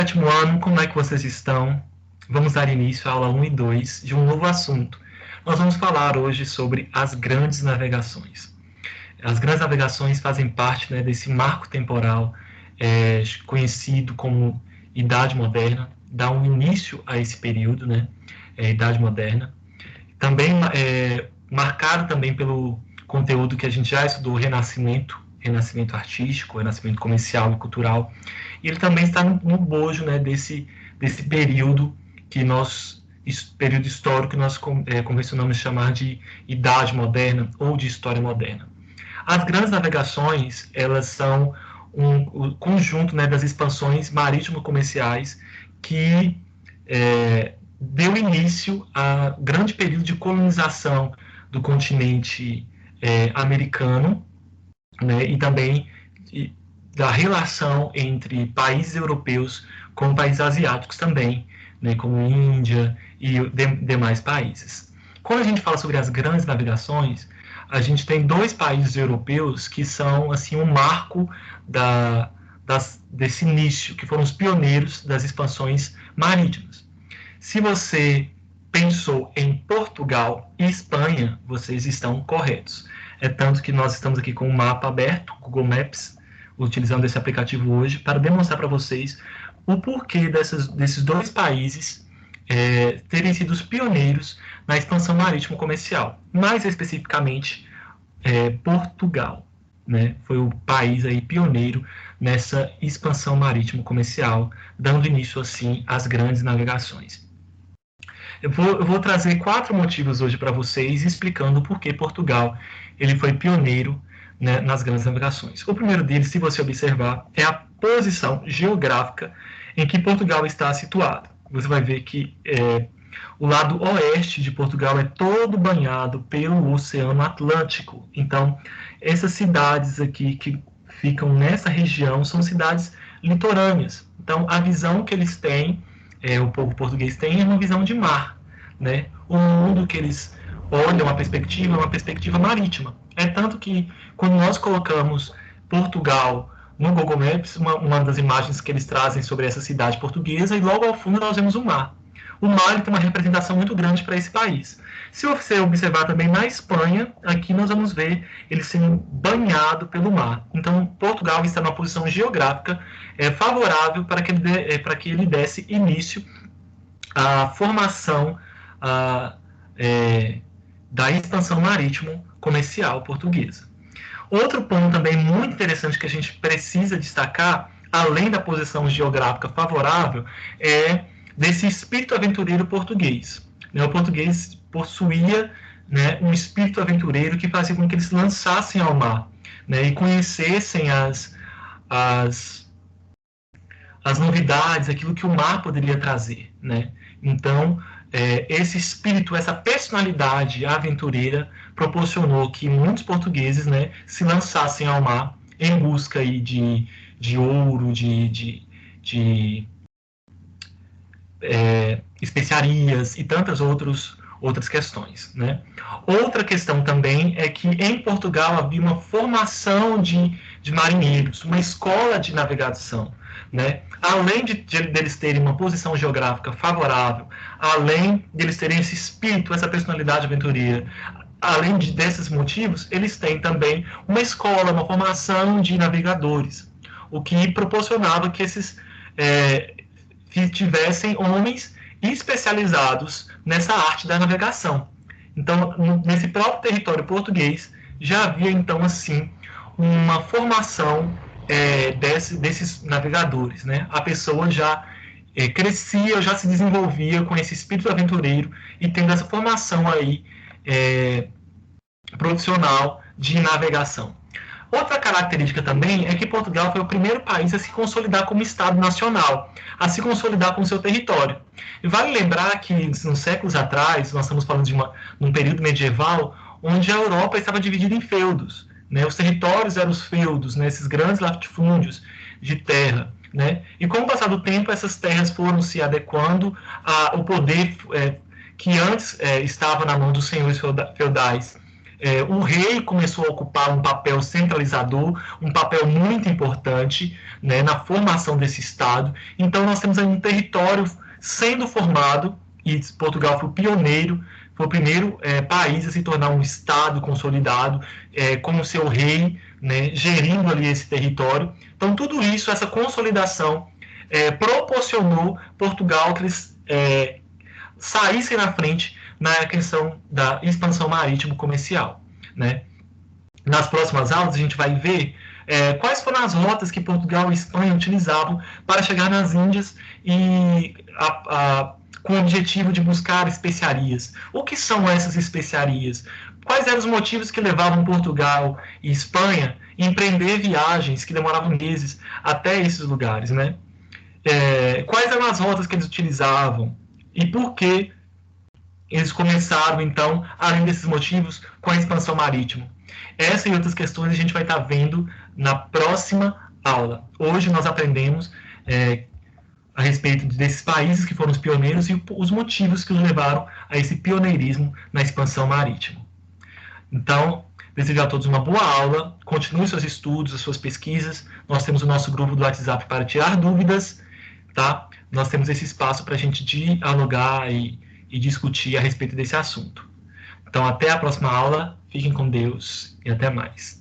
Sétimo ano, como é que vocês estão? Vamos dar início à aula 1 e 2 de um novo assunto. Nós vamos falar hoje sobre as grandes navegações. As grandes navegações fazem parte, né, desse marco temporal conhecido como Idade Moderna, dá um início a esse período, né, Idade Moderna. Também marcado também pelo conteúdo que a gente já estudou, Renascimento artístico, Renascimento comercial e cultural. E ele também está no bojo, né, desse período período histórico que nós convencionamos chamar de Idade Moderna ou de História Moderna. As grandes navegações, elas são um conjunto, né, das expansões marítimo-comerciais que deu início a grande período de colonização do continente americano, né, e também da relação entre países europeus com países asiáticos também, né, como Índia e demais países. Quando a gente fala sobre as grandes navegações, a gente tem dois países europeus que são assim um marco desse início, que foram os pioneiros das expansões marítimas. Se você pensou em Portugal e Espanha, vocês estão corretos. É tanto que nós estamos aqui com o mapa aberto, Google Maps, utilizando esse aplicativo hoje, para demonstrar para vocês o porquê desses dois países terem sido os pioneiros na expansão marítimo comercial. Mais especificamente, Portugal, né? Foi o país aí pioneiro nessa expansão marítimo comercial, dando início assim às grandes navegações. Eu vou trazer 4 motivos hoje para vocês, explicando por que Portugal ele foi pioneiro, né, nas grandes navegações. O primeiro deles, se você observar, é a posição geográfica em que Portugal está situado. Você vai ver que o lado oeste de Portugal é todo banhado pelo Oceano Atlântico. Então, essas cidades aqui que ficam nessa região são cidades litorâneas. Então, a visão que eles têm, o povo português tem, é uma visão de mar, né? O mundo que eles olham a perspectiva é uma perspectiva marítima. É tanto que, quando nós colocamos Portugal no Google Maps, uma das imagens que eles trazem sobre essa cidade portuguesa, e logo ao fundo nós vemos o mar. O mar tem uma representação muito grande para esse país. Se você observar também na Espanha, aqui nós vamos ver ele sendo banhado pelo mar. Então, Portugal está numa posição geográfica favorável para que ele desse início à formação da expansão marítimo comercial portuguesa. Outro ponto também muito interessante que a gente precisa destacar, além da posição geográfica favorável, é desse espírito aventureiro português. O português possuía, né, um espírito aventureiro que fazia com que eles lançassem ao mar, né, e conhecessem as novidades, aquilo que o mar poderia trazer, né? Então, esse espírito, essa personalidade aventureira proporcionou que muitos portugueses, né, se lançassem ao mar em busca aí de ouro, de especiarias e tantas outras questões, né? Outra questão também é que em Portugal havia uma formação de marinheiros, uma escola de navegação, né? Além deles terem uma posição geográfica favorável, além deles terem esse espírito, essa personalidade aventureira, além desses motivos, eles têm também uma escola, uma formação de navegadores, o que proporcionava que que tivessem homens especializados nessa arte da navegação. Então, nesse próprio território português, já havia, então, assim, uma formação desses navegadores, né? A pessoa já crescia, já se desenvolvia com esse espírito aventureiro e tendo essa formação aí profissional de navegação. Outra característica também é que Portugal foi o primeiro país a se consolidar como Estado nacional, a se consolidar com o seu território. E vale lembrar que, uns séculos atrás, nós estamos falando de um período medieval, onde a Europa estava dividida em feudos, né? Os territórios eram os feudos, né? Esses grandes latifúndios de terra, né? E com o passar do tempo, essas terras foram se adequando ao poder que antes estava na mão dos senhores feudais, o rei começou a ocupar um papel centralizador, um papel muito importante, né, na formação desse Estado. Então, nós temos aí um território sendo formado, e Portugal foi o pioneiro, foi o primeiro país a se tornar um Estado consolidado, com o seu rei, né, gerindo ali esse território. Então, tudo isso, essa consolidação, proporcionou Portugal que eles saíssem na frente na questão da expansão marítimo comercial, né? Nas próximas aulas a gente vai ver quais foram as rotas que Portugal e Espanha utilizavam para chegar nas Índias e com o objetivo de buscar especiarias. O que são essas especiarias? Quais eram os motivos que levavam Portugal e Espanha a empreender viagens que demoravam meses até esses lugares, né? Quais eram as rotas que eles utilizavam e por que eles começaram, então, além desses motivos, com a expansão marítima. Essa e outras questões a gente vai estar vendo na próxima aula. Hoje nós aprendemos a respeito desses países que foram os pioneiros e os motivos que os levaram a esse pioneirismo na expansão marítima. Então, desejo a todos uma boa aula, continue seus estudos, as suas pesquisas. Nós temos o nosso grupo do WhatsApp para tirar dúvidas, tá? Nós temos esse espaço para a gente dialogar e discutir a respeito desse assunto. Então, até a próxima aula, fiquem com Deus e até mais.